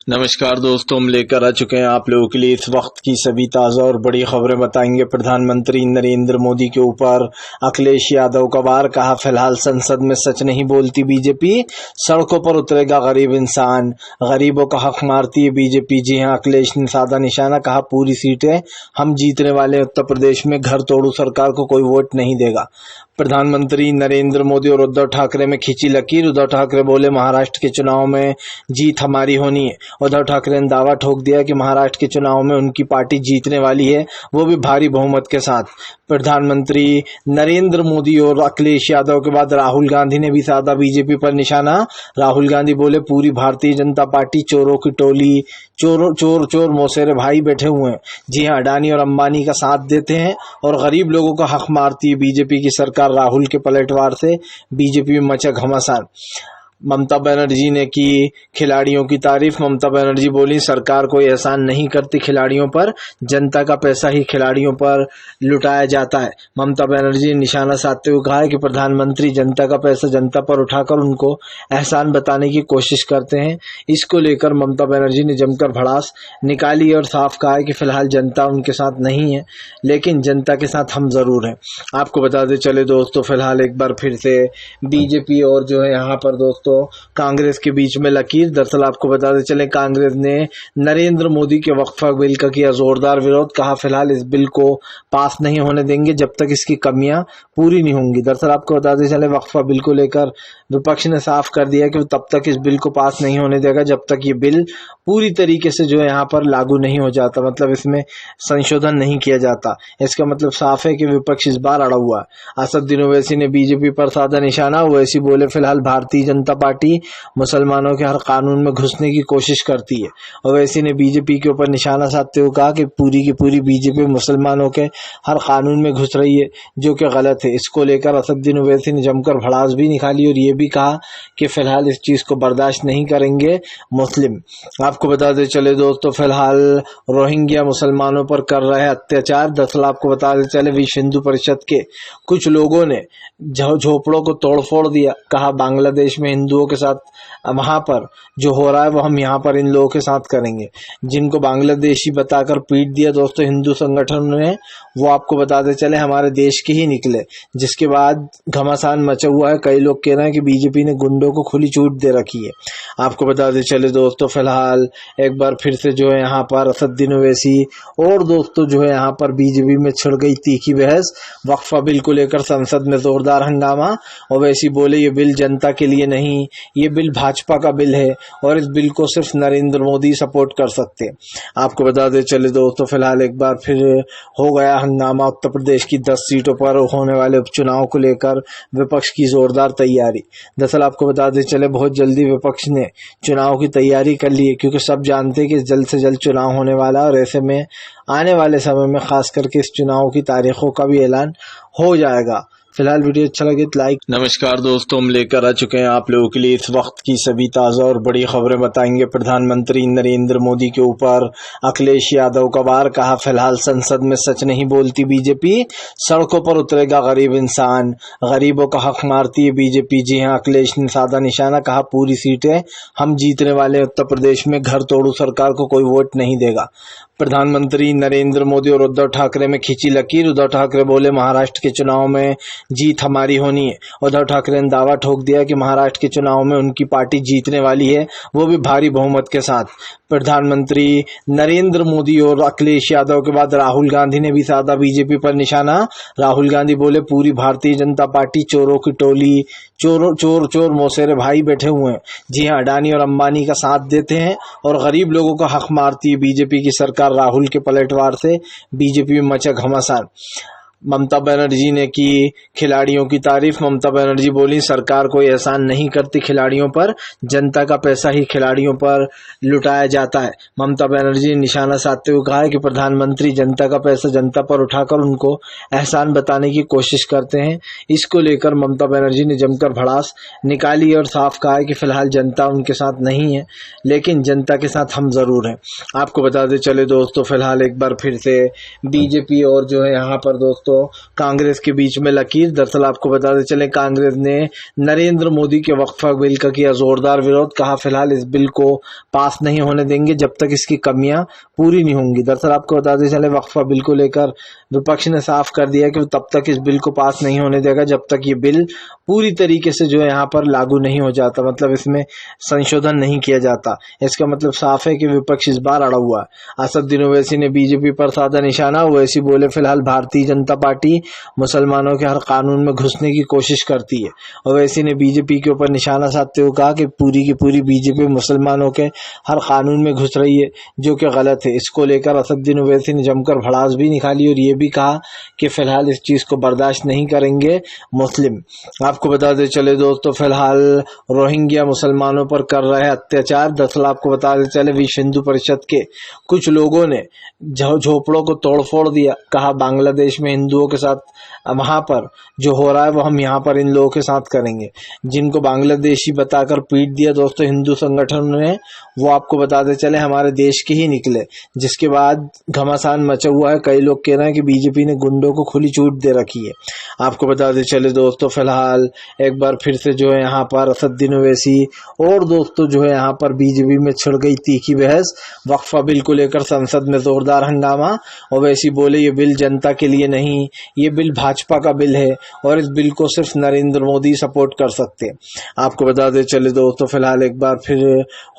नमस्कार दोस्तों, हम लेकर आ चुके हैं आप लोगों के लिए इस वक्त की सभी ताज़ा और बड़ी खबरें बताएंगे। प्रधानमंत्री नरेंद्र मोदी के ऊपर अखिलेश यादव का वार, कहा फिलहाल संसद में सच नहीं बोलती बीजेपी, सड़कों पर उतरेगा गरीब इंसान, गरीबों का हक मारती है बीजेपी। जी हां, अखिलेश ने साधा निशाना, कहा पूरी सीटें हम जीतने वाले, उत्तर प्रदेश में घर तोड़ू सरकार को कोई वोट नहीं देगा। प्रधानमंत्री नरेंद्र मोदी और उद्धव ठाकरे में खींची लकीर। उद्धव ठाकरे बोले महाराष्ट्र के चुनाव में जीत हमारी होनी है। उद्धव ठाकरे ने दावा ठोक दिया कि महाराष्ट्र के चुनाव में उनकी पार्टी जीतने वाली है, वो भी भारी बहुमत के साथ। प्रधानमंत्री नरेंद्र मोदी और अखिलेश यादव के बाद राहुल गांधी ने भी साधा बीजेपी पर निशाना। राहुल गांधी बोले पूरी भारतीय जनता पार्टी चोरों की टोली, चोर मौसेरे भाई बैठे हुए हैं। जी हां, अडानी और अंबानी का साथ देते हैं और गरीब लोगों का हक मारती है बीजेपी की सरकार। राहुल के पलटवार से बीजेपी में मचा घमासान। ममता बनर्जी ने की खिलाड़ियों की तारीफ। ममता बनर्जी बोली सरकार कोई एहसान नहीं करती खिलाड़ियों पर, जनता का पैसा ही खिलाड़ियों पर लुटाया जाता है। ममता बनर्जी ने निशाना साधते हुए कहा है कि प्रधानमंत्री जनता का पैसा जनता पर उठाकर उनको एहसान बताने की कोशिश करते हैं। इसको लेकर ममता बनर्जी ने जमकर भड़ास निकाली और साफ कहा है कि फिलहाल जनता उनके साथ नहीं है, लेकिन जनता के साथ हम जरूर हैं। आपको बताते चले दोस्तों, फिलहाल एक बार फिर से बीजेपी और जो है यहाँ पर दोस्तों कांग्रेस के बीच में लकीर। दरअसल आपको बताते चले, कांग्रेस ने नरेंद्र मोदी के वक्फा बिल का किया जोरदार विरोध। कहा फिलहाल इस बिल को पास नहीं होने देंगे जब तक इसकी कमियां पूरी नहीं होंगी। दरअसल आपको बताते चले, वक्फा बिल को लेकर विपक्ष ने साफ कर दिया कि वो तब तक इस बिल को पास नहीं होने देगा जब तक ये बिल पूरी तरीके से जो है यहाँ पर लागू नहीं हो जाता, मतलब इसमें संशोधन नहीं किया जाता। इसका मतलब साफ है कि विपक्ष इस बार अड़ा हुआ है। असदुद्दीन ओवैसी ने बीजेपी पर साधा निशाना। ओवैसी बोले फिलहाल भारतीय जनता पार्टी मुसलमानों के हर कानून में घुसने की कोशिश करती है। ओवैसी ने बीजेपी के ऊपर निशाना साधते हुए कहा कि पूरी की पूरी बीजेपी मुसलमानों के हर कानून में घुस रही है, जो कि गलत है। इसको लेकर असदुद्दीन ओवैसी ने जमकर भड़ास भी निकाली और ये भी कहा कि फिलहाल इस चीज को बर्दाश्त नहीं करेंगे मुस्लिम। आपको बताते चले दोस्तों, फिलहाल रोहिंग्या मुसलमानों पर कर रहे अत्याचार। दरअसल आपको बताते चले, विश्व हिंदू परिषद के कुछ लोगों ने झोपड़ों को तोड़फोड़ दिया। कहा बांग्लादेश में हिंदुओं के साथ वहां पर जो हो रहा है वो हम यहाँ पर इन लोगों के साथ करेंगे। जिनको बांग्लादेशी बताकर पीट दिया दोस्तों हिंदू संगठनों ने, वो आपको बताते चले हमारे देश के ही निकले, जिसके बाद घमासान मचा हुआ है। कई लोग कह रहे हैं कि बीजेपी ने गुंडों को खुली छूट दे रखी है। आपको बताते चले दोस्तों, फिलहाल एक बार फिर से जो है यहाँ पर असदुद्दीन ओवैसी और दोस्तों जो है यहाँ पर बीजेपी में छिड़ गई तीखी बहस। वक्फा बिल को लेकर संसद में जोरदार हंगामा। ओवैसी बोले ये बिल जनता के लिए नहीं, ये बिल भाजपा का बिल है और इस बिल को सिर्फ नरेंद्र मोदी सपोर्ट कर सकते हैं। आपको बताते चले दोस्तों, फिलहाल एक बार फिर हो गया हंगामा। उत्तर प्रदेश की 10 सीटों पर होने वाले उपचुनाव को लेकर विपक्ष की जोरदार तैयारी। दरअसल आपको बताते चले, बहुत जल्दी विपक्ष ने चुनाव की तैयारी कर ली है, क्योंकि सब जानते हैं कि जल्द से जल्द चुनाव होने वाला है और ऐसे में आने वाले समय में खास करके इस चुनाव की तारीखों का भी ऐलान हो जाएगा। फिलहाल वीडियो अच्छा लगे तो लाइक। नमस्कार दोस्तों, हम लेकर आ चुके हैं आप लोगों के लिए इस वक्त की सभी ताज़ा और बड़ी खबरें बताएंगे। प्रधानमंत्री नरेंद्र मोदी के ऊपर अखिलेश यादव का वार, कहा फिलहाल संसद में सच नहीं बोलती बीजेपी, सड़कों पर उतरेगा गरीब इंसान, गरीबों का हक मारती है बीजेपी। जी हां, अखिलेश ने साधा निशाना, कहा पूरी सीटें हम जीतने वाले, उत्तर प्रदेश में घर तोड़ू सरकार को कोई वोट नहीं देगा। प्रधानमंत्री नरेंद्र मोदी और उद्धव ठाकरे में खींची लकीर। उद्धव ठाकरे बोले महाराष्ट्र के चुनाव में जीत हमारी होनी है। उद्धव ठाकरे ने दावा ठोक दिया कि महाराष्ट्र के चुनाव में उनकी पार्टी जीतने वाली है, वो भी भारी बहुमत के साथ। प्रधानमंत्री नरेंद्र मोदी और अखिलेश यादव के बाद राहुल गांधी ने भी साधा बीजेपी पर निशाना। राहुल गांधी बोले पूरी भारतीय जनता पार्टी चोरों की टोली, चोर मौसेरे भाई बैठे हुए हैं। जी हां, अडानी और अंबानी का साथ देते हैं और गरीब लोगों का हक मारती है बीजेपी की सरकार। राहुल के पलटवार से बीजेपी में मचा घमासान। ममता बनर्जी ने की खिलाड़ियों की तारीफ। ममता बनर्जी बोली सरकार कोई एहसान नहीं करती खिलाड़ियों पर, जनता का पैसा ही खिलाड़ियों पर लुटाया जाता है। ममता बनर्जी ने निशाना साधते हुए कहा है कि प्रधानमंत्री जनता का पैसा जनता पर उठाकर उनको एहसान बताने की कोशिश करते हैं। इसको लेकर ममता बनर्जी ने जमकर भड़ास निकाली और साफ कहा है कि फिलहाल जनता उनके साथ नहीं है, लेकिन जनता के साथ हम जरूर हैं। आपको बताते चले दोस्तों, फिलहाल एक बार फिर से बीजेपी और जो है यहाँ पर दोस्तों दोस्तों कांग्रेस के बीच में लकीर। दरअसल आपको बताते चले कांग्रेस ने नरेंद्र मोदी के वक्फा बिल का किया जोरदार विरोध। कहा फिलहाल इस बिल को पास नहीं होने देंगे जब तक इसकी कमियां पूरी नहीं होंगी। दरअसल आपको बताते चले वक्फा बिल को लेकर विपक्ष ने साफ कर दिया कि वो तब तक इस बिल को पास नहीं होने देगा जब तक ये बिल पूरी तरीके से जो है यहाँ पर लागू नहीं हो जाता, मतलब इसमें संशोधन नहीं किया जाता। इसका मतलब साफ है कि विपक्ष इस बार अड़ा हुआ है। असदुद्दीन ओवैसी ने बीजेपी पर साधा निशाना। ओवैसी बोले फिलहाल भारतीय जनता पार्टी मुसलमानों के हर कानून में घुसने की कोशिश करती है। ओवैसी ने बीजेपी के ऊपर निशाना साधते हुए कहा कि पूरी की पूरी बीजेपी मुसलमानों के हर कानून में घुस रही है, जो कि गलत है। इसको लेकर असदुद्दीन ओवैसी ने जमकर भड़ास भी निकाली और ये भी कहा कि फिलहाल इस चीज को बर्दाश्त नहीं करेंगे मुस्लिम। आपको बताते चले दोस्तों फिलहाल रोहिंग्या मुसलमानों पर कर रहे अत्याचार। दरअसल आपको बताते चले विश्व हिंदू परिषद के कुछ लोगों ने झोपड़ों को तोड़फोड़ दिया। कहा बांग्लादेश में हिंदुओं के साथ वहां पर जो हो रहा है वो हम यहाँ पर इन लोगों के साथ करेंगे। जिनको बांग्लादेशी बताकर पीट दिया दोस्तों हिंदू संगठनों ने, वो आपको बताते चले हमारे देश के ही निकले, जिसके बाद घमासान मचा हुआ है। कई लोग कह रहे हैं कि बीजेपी ने गुंडों को खुली छूट दे रखी है। आपको बताते चले दोस्तों फिलहाल एक बार फिर से जो है यहाँ पर असदुद्दीन ओवैसी और दोस्तों जो है यहाँ पर बीजेपी में छिड़ गई तीखी बहस। वक्फा बिल को लेकर संसद में जोरदार हंगामा। ओवैसी बोले ये बिल जनता के लिए नहीं, ये बिल भाजपा का बिल है और इस बिल को सिर्फ नरेंद्र मोदी सपोर्ट कर सकते हैं। आपको बताते चले दोस्तों फिलहाल एक बार फिर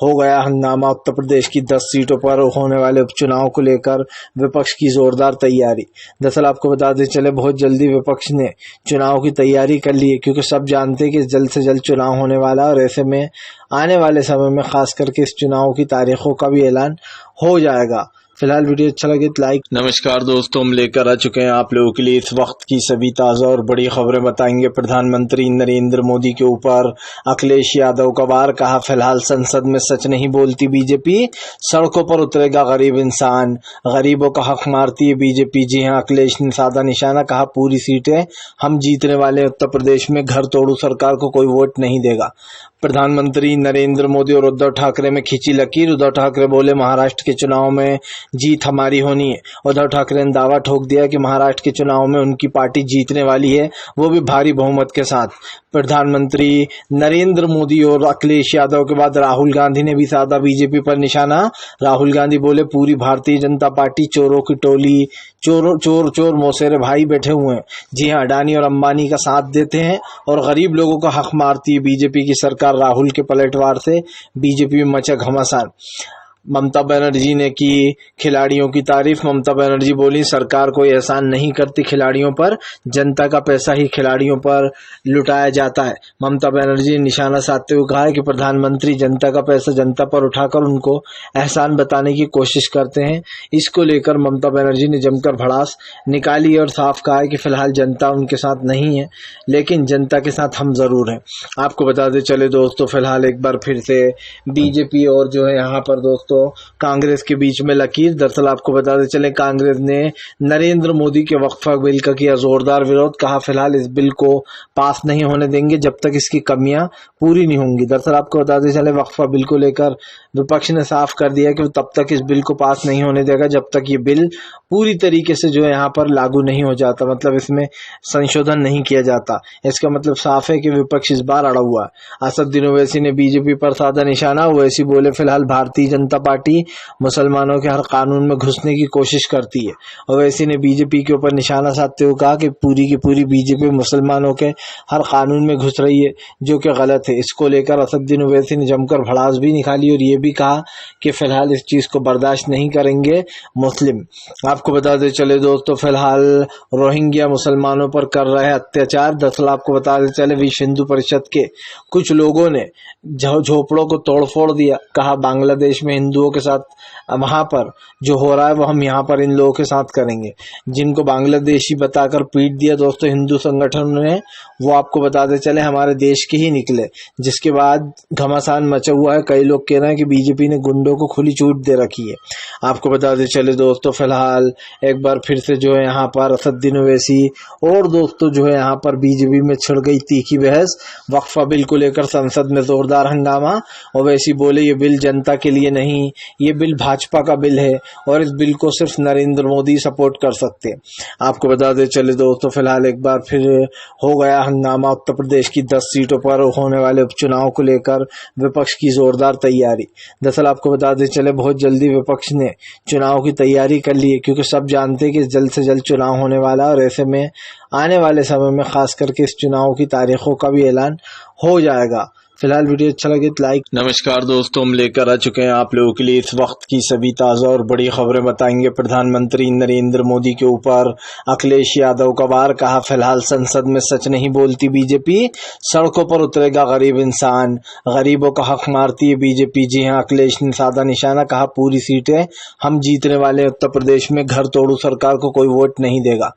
हो गया हंगामा। उत्तर प्रदेश की 10 सीटों पर होने वाले उपचुनाव को लेकर विपक्ष की जोरदार तैयारी। दरअसल आपको बताते चले बहुत जल्दी विपक्ष ने चुनाव की तैयारी कर ली है, क्योंकि सब जानते हैं कि जल्द से जल्द चुनाव होने वाला है और ऐसे में आने वाले समय में खास करके इस चुनाव की तारीखों का भी ऐलान हो जाएगा। फिलहाल वीडियो अच्छा लगे तो लाइक। नमस्कार दोस्तों, हम लेकर आ चुके हैं आप लोगों के लिए इस वक्त की सभी ताज़ा और बड़ी खबरें बताएंगे। प्रधानमंत्री नरेंद्र मोदी के ऊपर अखिलेश यादव का वार। कहा फिलहाल संसद में सच नहीं बोलती बीजेपी, सड़कों पर उतरेगा गरीब इंसान, गरीबों का हक मारती है बीजेपी। जी हां, अखिलेश ने साधा निशाना। कहा पूरी सीटें हम जीतने वाले। उत्तर प्रदेश में घर तोड़ू सरकार को कोई वोट नहीं देगा। प्रधानमंत्री नरेंद्र मोदी और उद्धव ठाकरे में खींची लकीर। उद्धव ठाकरे बोले महाराष्ट्र के चुनाव में जीत हमारी होनी है। उद्धव ठाकरे ने दावा ठोक दिया कि महाराष्ट्र के चुनाव में उनकी पार्टी जीतने वाली है, वो भी भारी बहुमत के साथ। प्रधानमंत्री नरेंद्र मोदी और अखिलेश यादव के बाद राहुल गांधी ने भी साधा बीजेपी पर निशाना। राहुल गांधी बोले पूरी भारतीय जनता पार्टी चोरों की टोली, चोर मौसेरे भाई बैठे हुए हैं। जी हां, अडानी और अंबानी का साथ देते हैं और गरीब लोगों का हक मारती है बीजेपी की सरकार। राहुल के पलटवार से बीजेपी में मचा घमासान। ममता बनर्जी ने की खिलाड़ियों की तारीफ। ममता बनर्जी बोली सरकार कोई एहसान नहीं करती खिलाड़ियों पर, जनता का पैसा ही खिलाड़ियों पर लुटाया जाता है। ममता बनर्जी ने निशाना साधते हुए कहा है कि प्रधानमंत्री जनता का पैसा जनता पर उठाकर उनको एहसान बताने की कोशिश करते हैं। इसको लेकर ममता बनर्जी ने जमकर भड़ास निकाली और साफ कहा है कि फिलहाल जनता उनके साथ नहीं है, लेकिन जनता के साथ हम जरूर हैं। आपको बताते चले दोस्तों फिलहाल एक बार फिर से बीजेपी और जो है यहाँ पर दोस्तों कांग्रेस के बीच में लकीर। दरअसल आपको बताते चले कांग्रेस ने नरेंद्र मोदी के वक्फा बिल का किया जोरदार विरोध। कहा फिलहाल इस बिल को पास नहीं होने देंगे जब तक इसकी कमियां पूरी नहीं होंगी। दरअसल आपको बताते चले वक्फा बिल को लेकर विपक्ष ने साफ कर दिया कि वो तब तक इस बिल को पास नहीं होने देगा जब तक ये बिल पूरी तरीके से जो है यहाँ पर लागू नहीं हो जाता, मतलब इसमें संशोधन नहीं किया जाता। इसका मतलब साफ है कि विपक्ष इस बार अड़ा हुआ है। असदुद्दीन ओवैसी ने बीजेपी पर साधा निशाना। ओवैसी बोले फिलहाल भारतीय जनता पार्टी मुसलमानों के हर कानून में घुसने की कोशिश करती है। ओवैसी ने बीजेपी के ऊपर निशाना साधते हुए कहा कि पूरी की पूरी बीजेपी मुसलमानों के हर कानून में घुस रही है, जो कि गलत है। इसको लेकर असदुद्दीन ओवैसी ने जमकर भड़ास भी निकाली और ये भी कहा कि फिलहाल इस चीज को बर्दाश्त नहीं करेंगे मुस्लिम। आपको बताते चले दोस्तों फिलहाल रोहिंग्या मुसलमानों पर कर रहे अत्याचार। दरअसल आपको बताते चले विश्व हिंदू परिषद के कुछ लोगों ने झोपड़ों को तोड़फोड़ दिया। कहा बांग्लादेश में हिंदुओं के साथ वहां पर जो हो रहा है वो हम यहाँ पर इन लोगों के साथ करेंगे। जिनको बांग्लादेशी बताकर पीट दिया दोस्तों हिंदू संगठनों ने, वो आपको बताते चले हमारे देश के ही निकले, जिसके बाद घमासान मचा हुआ है। कई लोग कह रहे हैं कि बीजेपी ने गुंडों को खुली छूट दे रखी है। आपको बताते चले दोस्तों, फिलहाल एक बार फिर से जो है यहाँ पर असदुद्दीन ओवैसी और दोस्तों जो है यहाँ पर बीजेपी में छिड़ गई तीखी बहस। वक्फा बिल को लेकर संसद में जोरदार हंगामा। ओवैसी बोले ये बिल जनता के लिए नहीं, ये बिल भाजपा का बिल है और इस बिल को सिर्फ नरेंद्र मोदी सपोर्ट कर सकते। आपको बताते चले दोस्तों, फिलहाल एक बार फिर हो गया हंगामा। उत्तर प्रदेश की 10 सीटों पर होने वाले उपचुनाव को लेकर विपक्ष की जोरदार तैयारी। दरअसल आपको बताते चले, बहुत जल्दी विपक्ष ने चुनाव की तैयारी कर ली है, क्योंकि सब जानते हैं कि जल्द से जल्द चुनाव होने वाला है और ऐसे में आने वाले समय में खास करके इस चुनाव की तारीखों का भी ऐलान हो जाएगा। फिलहाल वीडियो अच्छा लगे तो लाइक। नमस्कार दोस्तों, हम लेकर आ चुके हैं आप लोगों के लिए इस वक्त की सभी ताज़ा और बड़ी खबरें बताएंगे। प्रधानमंत्री नरेंद्र मोदी के ऊपर अखिलेश यादव का वार, कहा फिलहाल संसद में सच नहीं बोलती बीजेपी, सड़कों पर उतरेगा गरीब इंसान, गरीबों का हक मारती है बीजेपी। जी हां, अखिलेश ने साधा निशाना, कहा पूरी सीटें हम जीतने वाले। उत्तर प्रदेश में घर तोड़ू सरकार को कोई वोट नहीं देगा।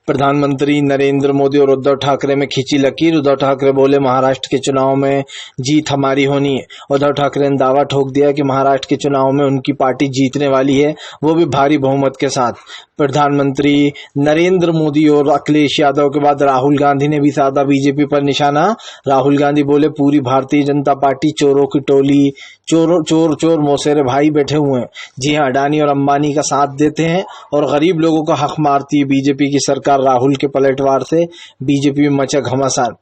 प्रधानमंत्री नरेंद्र मोदी और उद्धव ठाकरे में खींची लकीर। उद्धव ठाकरे बोले महाराष्ट्र के चुनाव में जीत हमारी होनी है। उद्धव ठाकरे ने दावा ठोक दिया कि महाराष्ट्र के चुनाव में उनकी पार्टी जीतने वाली है, वो भी भारी बहुमत के साथ। प्रधानमंत्री नरेंद्र मोदी और अखिलेश यादव के बाद राहुल गांधी ने भी साधा बीजेपी पर निशाना। राहुल गांधी बोले पूरी भारतीय जनता पार्टी चोरों की टोली, चोर मौसेरे भाई बैठे हुए हैं। जी हां, अडानी और अंबानी का साथ देते हैं और गरीब लोगों का हक मारती है बीजेपी की सरकार। राहुल के पलटवार से बीजेपी में मचा घमासान।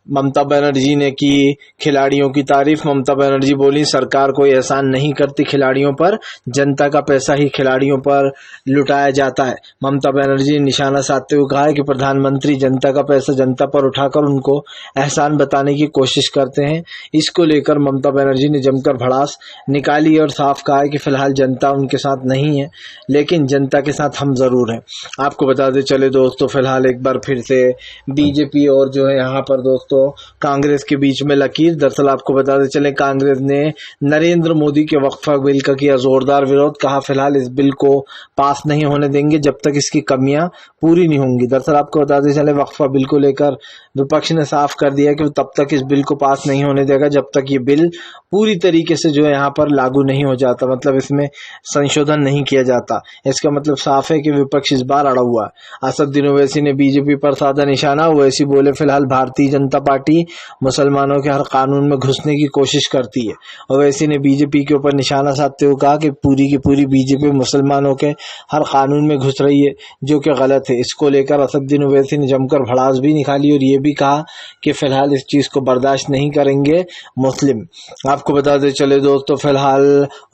ममता बनर्जी ने की खिलाड़ियों की तारीफ। ममता बनर्जी बोली सरकार कोई एहसान नहीं करती खिलाड़ियों पर, जनता का पैसा ही खिलाड़ियों पर लुटाया जाता है। ममता बनर्जी ने निशाना साधते हुए कहा है कि प्रधानमंत्री जनता का पैसा जनता पर उठाकर उनको एहसान बताने की कोशिश करते हैं। इसको लेकर ममता बनर्जी ने जमकर भड़ास निकाली और साफ कहा है कि फिलहाल जनता उनके साथ नहीं है, लेकिन जनता के साथ हम जरूर हैं। आपको बताते चले दोस्तों, फिलहाल एक बार फिर से बीजेपी और जो है यहाँ पर दोस्तों कांग्रेस के बीच में लकीर। दरअसल आपको बताते चले, कांग्रेस ने नरेंद्र मोदी के वक्फा बिल का किया जोरदार विरोध। कहा फिलहाल इस बिल को पास नहीं होने देंगे जब तक इसकी कमियां पूरी नहीं होंगी। दरअसल आपको बताते चले, वक्फा बिल को लेकर विपक्ष ने साफ कर दिया कि वो तब तक इस बिल को पास नहीं होने देगा जब तक ये बिल पूरी तरीके से जो है यहाँ पर लागू नहीं हो जाता, मतलब इसमें संशोधन नहीं किया जाता। इसका मतलब साफ है कि विपक्ष इस बार अड़ा हुआ है। असदुद्दीन ओवैसी ने बीजेपी पर साधा निशाना। ओवैसी बोले फिलहाल भारतीय जनता पार्टी मुसलमानों के हर कानून में घुसने की कोशिश करती है। ओवैसी ने बीजेपी के ऊपर निशाना साधते हुए कहा कि पूरी की पूरी बीजेपी मुसलमानों के हर कानून में घुस रही है, जो कि गलत है। इसको लेकर असदुद्दीन ओवैसी ने जमकर भड़ास भी निकाली और ये भी कहा कि फिलहाल इस चीज को बर्दाश्त नहीं करेंगे मुस्लिम। आपको बताते चले दोस्तों, फिलहाल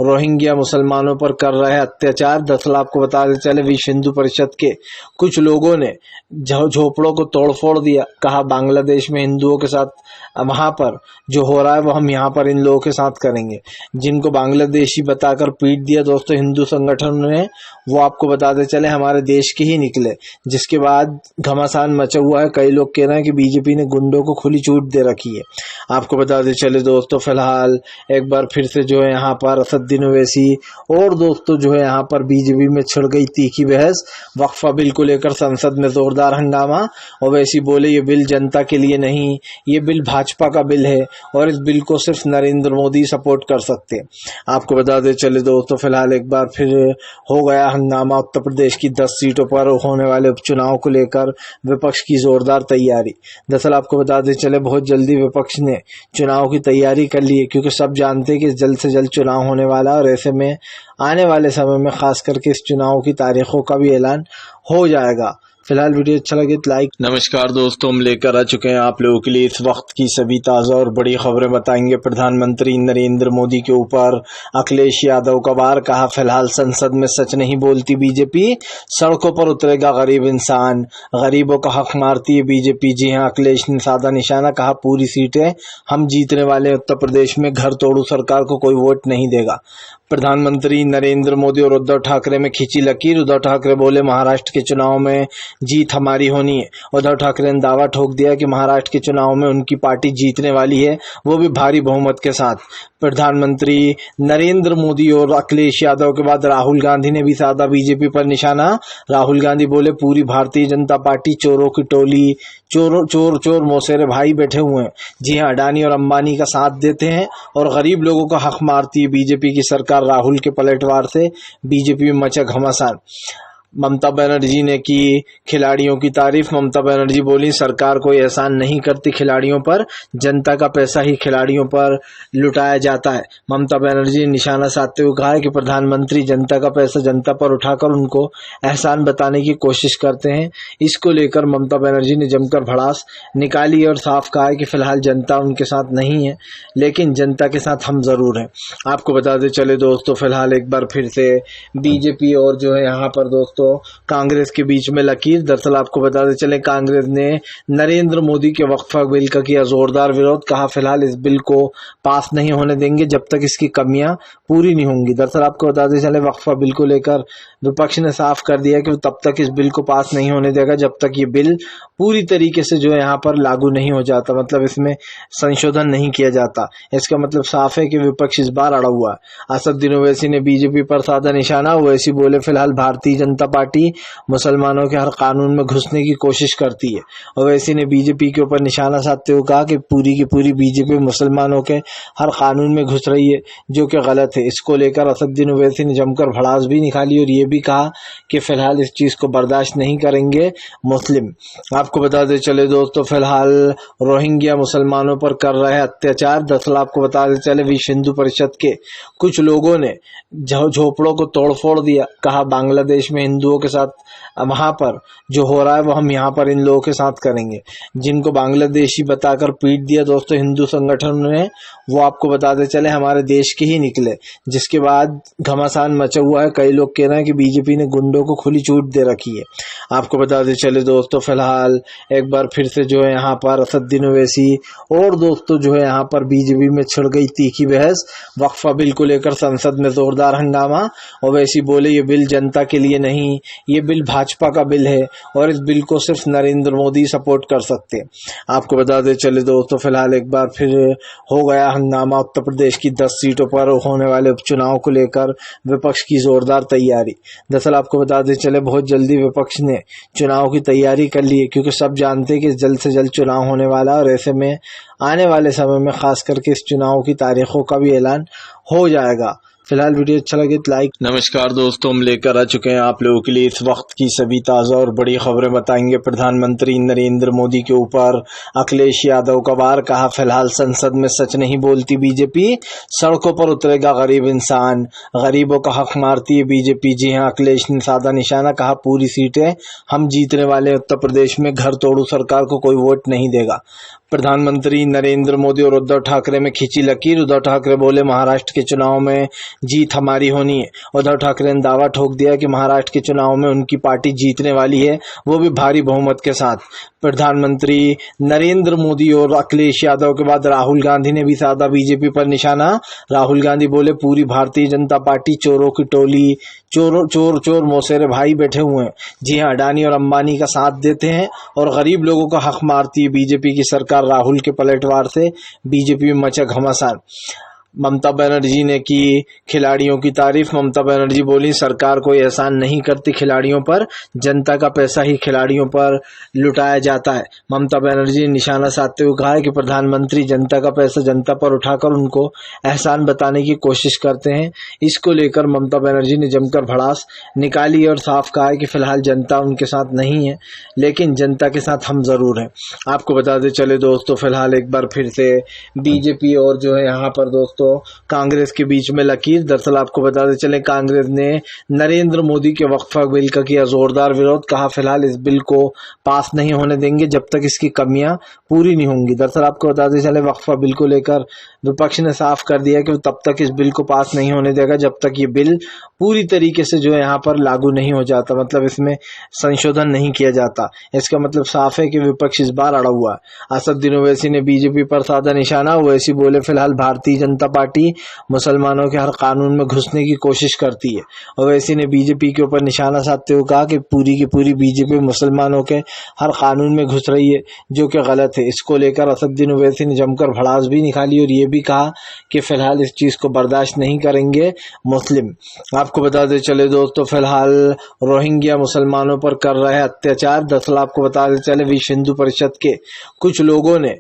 रोहिंग्या मुसलमानों पर कर रहे अत्याचार। दरअसल आपको बताते चले, विश्व हिंदू परिषद के कुछ लोगों ने झोपड़ों को तोड़फोड़ दिया। कहा बांग्लादेश में हिंदुओं के साथ वहां पर जो हो रहा है वो हम यहाँ पर इन लोगों के साथ करेंगे। जिनको बांग्लादेशी बताकर पीट दिया दोस्तों हिंदू संगठनों ने, वो आपको बताते चले हमारे देश के ही निकले, जिसके बाद घमासान मचा हुआ है। कई लोग कह रहे हैं कि बीजेपी ने गुंडों को खुली छूट दे रखी है। आपको बताते चले दोस्तों, फिलहाल एक बार फिर से जो है यहाँ पर असदुद्दीन ओवैसी और दोस्तों जो है यहाँ पर बीजेपी में छिड़ गई तीखी बहस। वक्फा बिल को लेकर संसद में जोरदार हंगामा। ओवैसी बोले ये बिल जनता के लिए नहीं, ये बिल भाजपा का बिल है और इस बिल को सिर्फ नरेंद्र मोदी सपोर्ट कर सकते। आपको बताते चले दोस्तों, फिलहाल एक बार फिर हो गया हंगामा। उत्तर प्रदेश की 10 सीटों पर होने वाले उपचुनाव को लेकर विपक्ष की जोरदार तैयारी। दरअसल आपको बताते चले, बहुत जल्दी विपक्ष ने चुनाव की तैयारी कर ली है, क्योंकि सब जानते हैं कि जल्द से जल्द चुनाव होने वाला है और ऐसे में आने वाले समय में खास करके इस चुनाव की तारीखों का भी ऐलान हो जाएगा। फिलहाल वीडियो अच्छा लगे तो लाइक। नमस्कार दोस्तों, हम लेकर आ चुके हैं आप लोगों के लिए इस वक्त की सभी ताज़ा और बड़ी खबरें बताएंगे। प्रधानमंत्री नरेंद्र मोदी के ऊपर अखिलेश यादव का वार, कहा फिलहाल संसद में सच नहीं बोलती बीजेपी, सड़कों पर उतरेगा गरीब इंसान, गरीबों का हक मारती है बीजेपी। जी हां, अखिलेश ने साधा निशाना, कहा पूरी सीटें हम जीतने वाले। उत्तर प्रदेश में घर तोड़ू सरकार को कोई वोट नहीं देगा। प्रधानमंत्री नरेंद्र मोदी और उद्धव ठाकरे में खींची लकीर। उद्धव ठाकरे बोले महाराष्ट्र के चुनाव में जीत हमारी होनी है। उद्धव ठाकरे ने दावा ठोक दिया कि महाराष्ट्र के चुनाव में उनकी पार्टी जीतने वाली है, वो भी भारी बहुमत के साथ। प्रधानमंत्री नरेंद्र मोदी और अखिलेश यादव के बाद राहुल गांधी ने भी साधा बीजेपी पर निशाना। राहुल गांधी बोले पूरी भारतीय जनता पार्टी चोरों की टोली, चोर मौसेरे भाई बैठे हुए हैं। जी हां, अडानी और अंबानी का साथ देते हैं और गरीब लोगों का हक मारती है बीजेपी की सरकार। राहुल के पलटवार से बीजेपी में मचा घमासान। ममता बनर्जी ने की खिलाड़ियों की तारीफ। ममता बनर्जी बोली सरकार कोई एहसान नहीं करती खिलाड़ियों पर, जनता का पैसा ही खिलाड़ियों पर लुटाया जाता है। ममता बनर्जी ने निशाना साधते हुए कहा है कि प्रधानमंत्री जनता का पैसा जनता पर उठाकर उनको एहसान बताने की कोशिश करते हैं। इसको लेकर ममता बनर्जी ने जमकर भड़ास निकाली और साफ कहा है कि फिलहाल जनता उनके साथ नहीं है, लेकिन जनता के साथ हम जरूर हैं। आपको बताते चले दोस्तों, फिलहाल एक बार फिर से बीजेपी और जो है यहाँ पर दोस्तों कांग्रेस के बीच में लकीर। दरअसल आपको बताते चले कांग्रेस ने नरेंद्र मोदी के वक्फा बिल का किया जोरदार विरोध। कहा फिलहाल इस बिल को पास नहीं होने देंगे जब तक इसकी कमियां पूरी नहीं होंगी। दरअसल आपको बताते चले वक्फा बिल को लेकर विपक्ष ने साफ कर दिया कि वो तब तक इस बिल को पास नहीं होने देगा जब तक ये बिल पूरी तरीके से जो है यहाँ पर लागू नहीं हो जाता, मतलब इसमें संशोधन नहीं किया जाता। इसका मतलब साफ है कि विपक्ष इस बार अड़ा हुआ है। असदुद्दीन ओवैसी ने बीजेपी पर साधा निशाना। ओवैसी बोले फिलहाल भारतीय जनता पार्टी मुसलमानों के हर कानून में घुसने की कोशिश करती है। ओवैसी ने बीजेपी के ऊपर निशाना साधते हुए कहा कि पूरी की पूरी बीजेपी मुसलमानों के हर कानून में घुस रही है, जो कि गलत है। इसको लेकर असदुद्दीन ओवैसी ने जमकर भड़ास भी निकाली और ये भी कहा कि फिलहाल इस चीज को बर्दाश्त नहीं करेंगे मुस्लिम। आपको बताते चले दोस्तों, फिलहाल रोहिंग्या मुसलमानों पर कर रहे अत्याचार। दरअसल आपको बताते चले विश्व हिंदू परिषद के कुछ लोगों ने झोपड़ों को तोड़फोड़ दिया। कहा बांग्लादेश में हिंदुओं के साथ वहां पर जो हो रहा है वो हम यहाँ पर इन लोगों के साथ करेंगे। जिनको बांग्लादेशी बताकर पीट दिया दोस्तों हिंदू संगठनों ने, वो आपको बताते चले हमारे देश के ही निकले, जिसके बाद घमासान मचा हुआ है। कई लोग कह रहे हैं कि बीजेपी ने गुंडों को खुली छूट दे रखी है। आपको बताते चले दोस्तों, फिलहाल एक बार फिर से जो है यहाँ पर असदुद्दीन ओवैसी और दोस्तों जो है यहाँ पर बीजेपी में छिड़ गई तीखी बहस। वक्फा बिल को लेकर संसद में जोरदार हंगामा। ओवैसी बोले ये बिल जनता के लिए नहीं, ये बिल भाजपा का बिल है और इस बिल को सिर्फ नरेंद्र मोदी सपोर्ट कर सकते हैं। आपको बताते चले दोस्तों, फिलहाल एक बार फिर हो गया हंगामा। उत्तर प्रदेश की 10 सीटों पर होने वाले उपचुनाव को लेकर विपक्ष की जोरदार तैयारी। दरअसल आपको बताते चले बहुत जल्दी विपक्ष ने चुनाव की तैयारी कर ली है, क्योंकि सब जानते हैं कि जल्द से जल्द चुनाव होने वाला है और ऐसे में आने वाले समय में खास करके इस चुनाव की तारीखों का भी ऐलान हो जाएगा। फिलहाल वीडियो अच्छा लगे तो लाइक। नमस्कार दोस्तों, हम लेकर आ चुके हैं आप लोगों के लिए इस वक्त की सभी ताज़ा और बड़ी खबरें बताएंगे। प्रधानमंत्री नरेंद्र मोदी के ऊपर अखिलेश यादव का वार। कहा फिलहाल संसद में सच नहीं बोलती बीजेपी, सड़कों पर उतरेगा गरीब इंसान, गरीबों का हक मारती है बीजेपी। जी हां, अखिलेश ने साधा निशाना। कहा पूरी सीटें हम जीतने वाले, उत्तर प्रदेश में घर तोड़ू सरकार को कोई वोट नहीं देगा। प्रधानमंत्री नरेंद्र मोदी और उद्धव ठाकरे में खींची लकीर। उद्धव ठाकरे बोले महाराष्ट्र के चुनाव में जीत हमारी होनी है। उद्धव ठाकरे ने दावा ठोक दिया कि महाराष्ट्र के चुनाव में उनकी पार्टी जीतने वाली है, वो भी भारी बहुमत के साथ। प्रधानमंत्री नरेंद्र मोदी और अखिलेश यादव के बाद राहुल गांधी ने भी साधा बीजेपी पर निशाना। राहुल गांधी बोले पूरी भारतीय जनता पार्टी चोरों की टोली, चोर मौसेरे भाई बैठे हुए हैं। जी हां, अडानी और अंबानी का साथ देते हैं और गरीब लोगों का हक मारती है बीजेपी की सरकार। राहुल के पलटवार से बीजेपी में मचा घमासान। ममता बनर्जी ने की खिलाड़ियों की तारीफ। ममता बनर्जी बोली सरकार कोई एहसान नहीं करती खिलाड़ियों पर, जनता का पैसा ही खिलाड़ियों पर लुटाया जाता है। ममता बनर्जी ने निशाना साधते हुए कहा है कि प्रधानमंत्री जनता का पैसा जनता पर उठाकर उनको एहसान बताने की कोशिश करते हैं। इसको लेकर ममता बनर्जी ने जमकर भड़ास निकाली और साफ कहा है कि फिलहाल जनता उनके साथ नहीं है, लेकिन जनता के साथ हम जरूर हैं। आपको बताते चले दोस्तों, फिलहाल एक बार फिर से बीजेपी और जो है यहाँ पर दोस्तों कांग्रेस के बीच में लकीर। दरअसल आपको बताते चले कांग्रेस ने नरेंद्र मोदी के वक्फा बिल का किया जोरदार विरोध। कहा फिलहाल इस बिल को पास नहीं होने देंगे जब तक इसकी कमियां पूरी नहीं होंगी। दरअसल आपको बताते चले वक्फा बिल को लेकर विपक्ष ने साफ कर दिया कि वो तब तक इस बिल को पास नहीं होने देगा जब तक ये बिल पूरी तरीके से जो है यहाँ पर लागू नहीं हो जाता, मतलब इसमें संशोधन नहीं किया जाता। इसका मतलब साफ है कि विपक्ष इस बार अड़ा हुआ है। असदुद्दीन ओवैसी ने बीजेपी पर साधा निशाना। ओवैसी बोले, फिलहाल भारतीय जनता पार्टी मुसलमानों के हर कानून में घुसने की कोशिश करती है। ओवैसी ने बीजेपी के ऊपर निशाना साधते हुए कहा कि पूरी की पूरी बीजेपी मुसलमानों के हर कानून में घुस रही है, जो कि गलत है। इसको लेकर असदुद्दीन ओवैसी ने जमकर भड़ास भी निकाली और ये भी कहा कि फिलहाल इस चीज को बर्दाश्त नहीं करेंगे मुस्लिम। आपको बताते चले दोस्तों, फिलहाल रोहिंग्या मुसलमानों पर कर रहे अत्याचार। दरअसल आपको बताते चले, विश्व हिंदू परिषद के कुछ लोगों ने